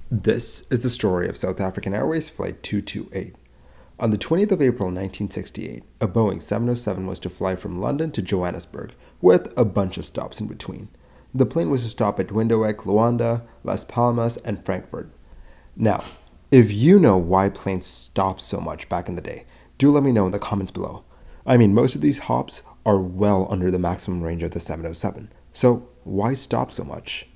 This is the story of South African Airways Flight 228. On the 20th of April 1968, a Boeing 707 was to fly from London to Johannesburg, with a bunch of stops in between. The plane was to stop at Windhoek, Luanda, Las Palmas, and Frankfurt. Now, if you know why planes stopped so much back in the day, do let me know in the comments below. Most of these hops are well under the maximum range of the 707, so why stop so much?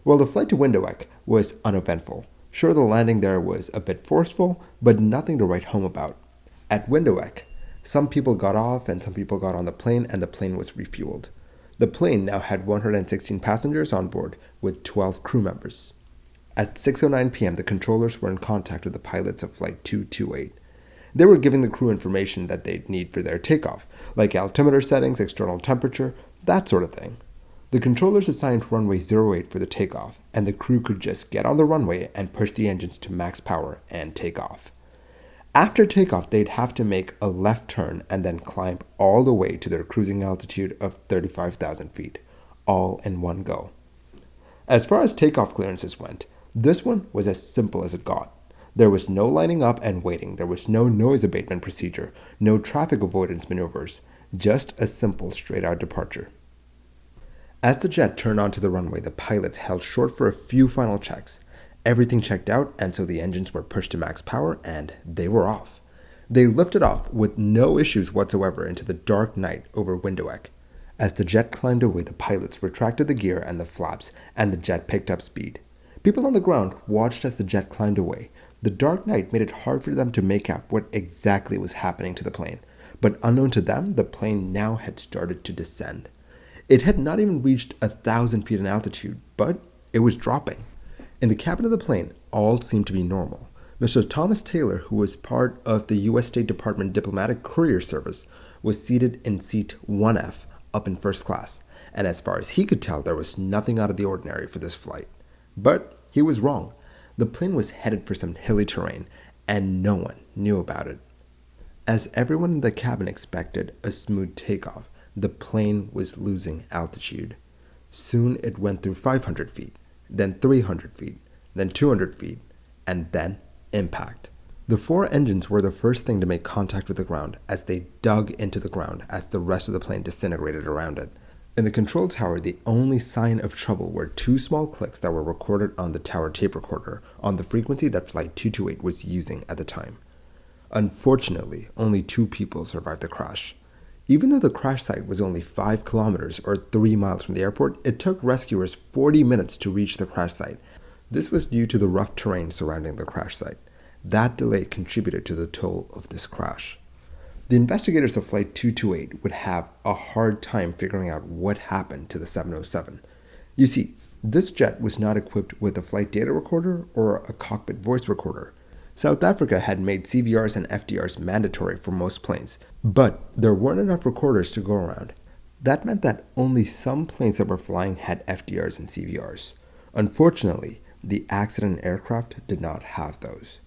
Well, the flight to Windhoek was uneventful. Sure, the landing there was a bit forceful, but nothing to write home about. At Windhoek, some people got off and some people got on the plane, and the plane was refueled. The plane now had 116 passengers on board with 12 crew members. At 6:09 p.m., the controllers were in contact with the pilots of Flight 228. They were giving the crew information that they'd need for their takeoff, like altimeter settings, external temperature, that sort of thing. The controllers assigned runway 08 for the takeoff, and the crew could just get on the runway and push the engines to max power and take off. After takeoff, they'd have to make a left turn and then climb all the way to their cruising altitude of 35,000 feet, all in one go. As far as takeoff clearances went, this one was as simple as it got. There was no lining up and waiting, there was no noise abatement procedure, no traffic avoidance maneuvers, just a simple straight-out departure. As the jet turned onto the runway, the pilots held short for a few final checks. Everything checked out, and so the engines were pushed to max power, and they were off. They lifted off with no issues whatsoever into the dark night over Windhoek. As the jet climbed away, the pilots retracted the gear and the flaps, and the jet picked up speed. People on the ground watched as the jet climbed away. The dark night made it hard for them to make out what exactly was happening to the plane, but unknown to them, the plane now had started to descend. It had not even reached 1,000 feet in altitude, but it was dropping. In the cabin of the plane, all seemed to be normal. Mr. Thomas Taylor, who was part of the U.S. State Department Diplomatic Courier Service, was seated in seat 1F, up in first class, and as far as he could tell, there was nothing out of the ordinary for this flight. But he was wrong. The plane was headed for some hilly terrain, and no one knew about it. As everyone in the cabin expected a smooth takeoff, the plane was losing altitude. Soon it went through 500 feet, then 300 feet, then 200 feet, and then impact. The four engines were the first thing to make contact with the ground as they dug into the ground as the rest of the plane disintegrated around it. In the control tower, the only sign of trouble were two small clicks that were recorded on the tower tape recorder on the frequency that Flight 228 was using at the time. Unfortunately, only 2 people survived the crash. Even though the crash site was only 5 kilometers or 3 miles from the airport, it took rescuers 40 minutes to reach the crash site. This was due to the rough terrain surrounding the crash site. That delay contributed to the toll of this crash. The investigators of Flight 228 would have a hard time figuring out what happened to the 707. You see, this jet was not equipped with a flight data recorder or a cockpit voice recorder. South Africa had made CVRs and FDRs mandatory for most planes, but there weren't enough recorders to go around. That meant that only some planes that were flying had FDRs and CVRs. Unfortunately, the accident aircraft did not have those.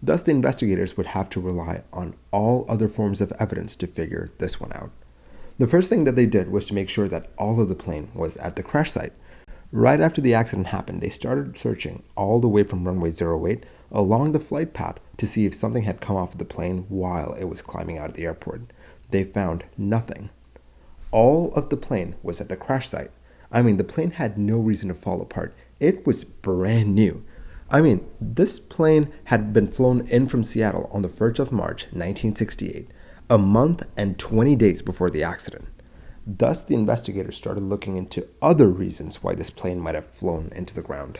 Thus, the investigators would have to rely on all other forms of evidence to figure this one out. The first thing that they did was to make sure that all of the plane was at the crash site. Right after the accident happened, they started searching all the way from runway 08 along the flight path to see if something had come off of the plane while it was climbing out of the airport. They found nothing. All of the plane was at the crash site. The plane had no reason to fall apart. It was brand new. This plane had been flown in from Seattle on the 1st of March 1968, a month and 20 days before the accident. Thus, the investigators started looking into other reasons why this plane might have flown into the ground.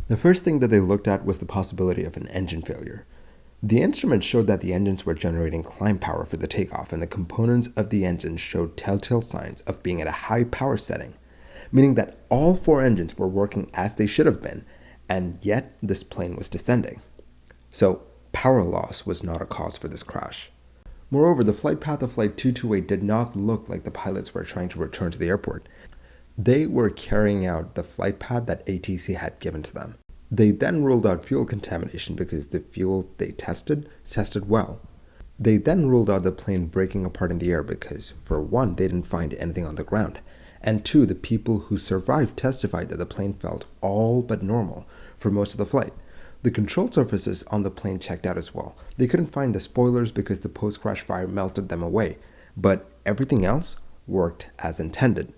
The first thing that they looked at was the possibility of an engine failure. The instruments showed that the engines were generating climb power for the takeoff, and the components of the engine showed telltale signs of being at a high power setting, meaning that all 4 engines were working as they should have been, and yet this plane was descending. So, power loss was not a cause for this crash. Moreover, the flight path of Flight 228 did not look like the pilots were trying to return to the airport. They were carrying out the flight path that ATC had given to them. They then ruled out fuel contamination because the fuel they tested well. They then ruled out the plane breaking apart in the air because, for one, they didn't find anything on the ground, and 2, the people who survived testified that the plane felt all but normal, for most of the flight. The control surfaces on the plane checked out as well. They couldn't find the spoilers because the post-crash fire melted them away, but everything else worked as intended.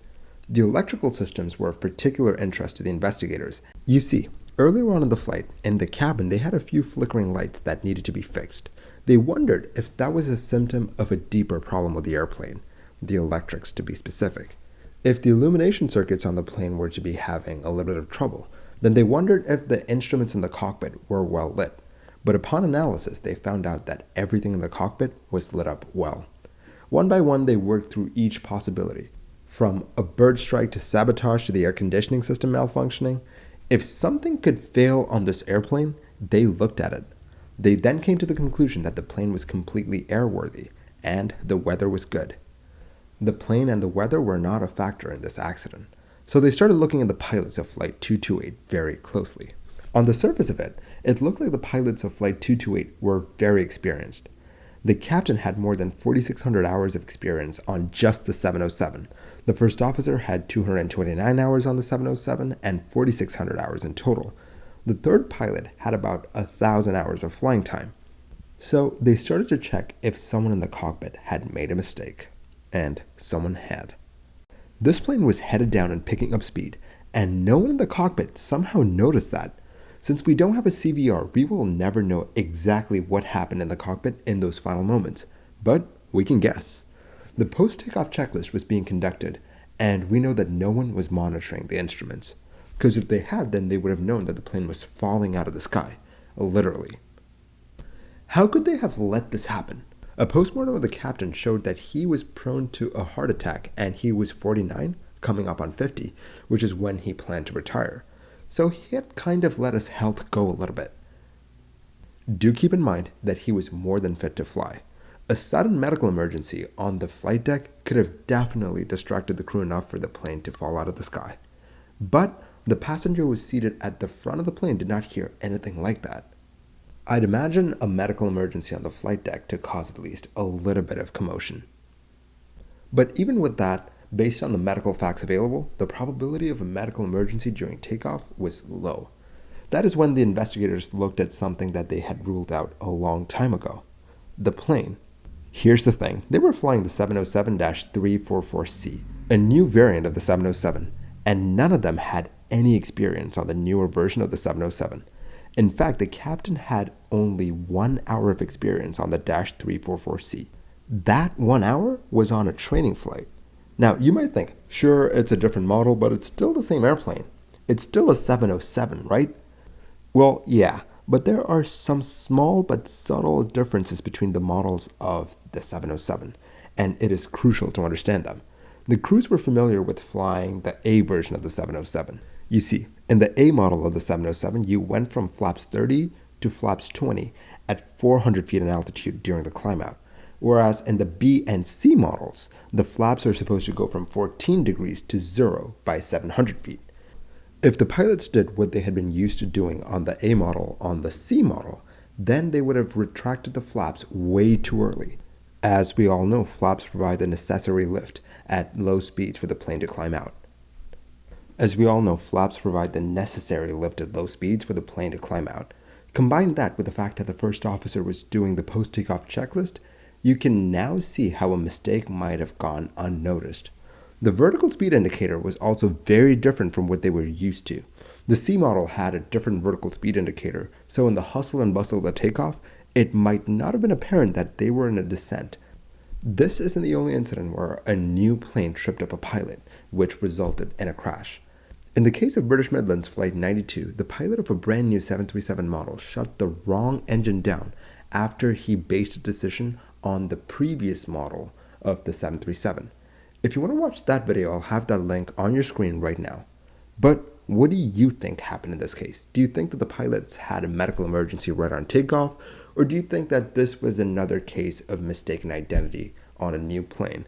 The electrical systems were of particular interest to the investigators. You see, earlier on in the flight, in the cabin, they had a few flickering lights that needed to be fixed. They wondered if that was a symptom of a deeper problem with the airplane, the electrics to be specific. If the illumination circuits on the plane were to be having a little bit of trouble, then they wondered if the instruments in the cockpit were well lit. But upon analysis, they found out that everything in the cockpit was lit up well. One by one, they worked through each possibility, from a bird strike to sabotage to the air conditioning system malfunctioning. If something could fail on this airplane, they looked at it. They then came to the conclusion that the plane was completely airworthy and the weather was good. The plane and the weather were not a factor in this accident, so they started looking at the pilots of Flight 228 very closely. On the surface of it, it looked like the pilots of Flight 228 were very experienced. The captain had more than 4,600 hours of experience on just the 707. The first officer had 229 hours on the 707 and 4,600 hours in total. The third pilot had about 1,000 hours of flying time. So they started to check if someone in the cockpit had made a mistake, and someone had. This plane was headed down and picking up speed, and no one in the cockpit somehow noticed that. Since we don't have a CVR, we will never know exactly what happened in the cockpit in those final moments, but we can guess. The post-takeoff checklist was being conducted, and we know that no one was monitoring the instruments, because if they had, then they would have known that the plane was falling out of the sky, literally. How could they have let this happen? A postmortem of the captain showed that he was prone to a heart attack and he was 49, coming up on 50, which is when he planned to retire. So he had kind of let his health go a little bit. Do keep in mind that he was more than fit to fly. A sudden medical emergency on the flight deck could have definitely distracted the crew enough for the plane to fall out of the sky. But the passenger who was seated at the front of the plane did not hear anything like that. I'd imagine a medical emergency on the flight deck to cause at least a little bit of commotion. But even with that, based on the medical facts available, the probability of a medical emergency during takeoff was low. That is when the investigators looked at something that they had ruled out a long time ago: the plane. Here's the thing, they were flying the 707-344C, a new variant of the 707, and none of them had any experience on the newer version of the 707. In fact, the captain had only 1 hour of experience on the -344C. That 1 hour was on a training flight. Now, you might think, sure, it's a different model, but it's still the same airplane. It's still a 707, right? Well, yeah, but there are some small but subtle differences between the models of the 707, and it is crucial to understand them. The crews were familiar with flying the A version of the 707. You see, in the A model of the 707, you went from flaps 30 to flaps 20 at 400 feet in altitude during the climb out, whereas in the B and C models, the flaps are supposed to go from 14 degrees to 0 by 700 feet. If the pilots did what they had been used to doing on the A model on the C model, then they would have retracted the flaps way too early. As we all know, flaps provide the necessary lift at low speeds for the plane to climb out. Combine that with the fact that the first officer was doing the post-takeoff checklist, you can now see how a mistake might have gone unnoticed. The vertical speed indicator was also very different from what they were used to. The C model had a different vertical speed indicator, so in the hustle and bustle of the takeoff, it might not have been apparent that they were in a descent. This isn't the only incident where a new plane tripped up a pilot, which resulted in a crash. In the case of British Midland's Flight 92, the pilot of a brand new 737 model shut the wrong engine down after he based a decision on the previous model of the 737. If you want to watch that video, I'll have that link on your screen right now. But what do you think happened in this case? Do you think that the pilots had a medical emergency right on takeoff, or do you think that this was another case of mistaken identity on a new plane?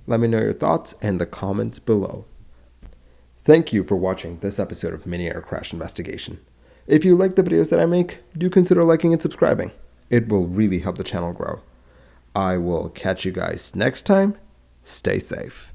Let me know your thoughts in the comments below. Thank you for watching this episode of Mini Air Crash Investigation. If you like the videos that I make, do consider liking and subscribing. It will really help the channel grow. I will catch you guys next time. Stay safe.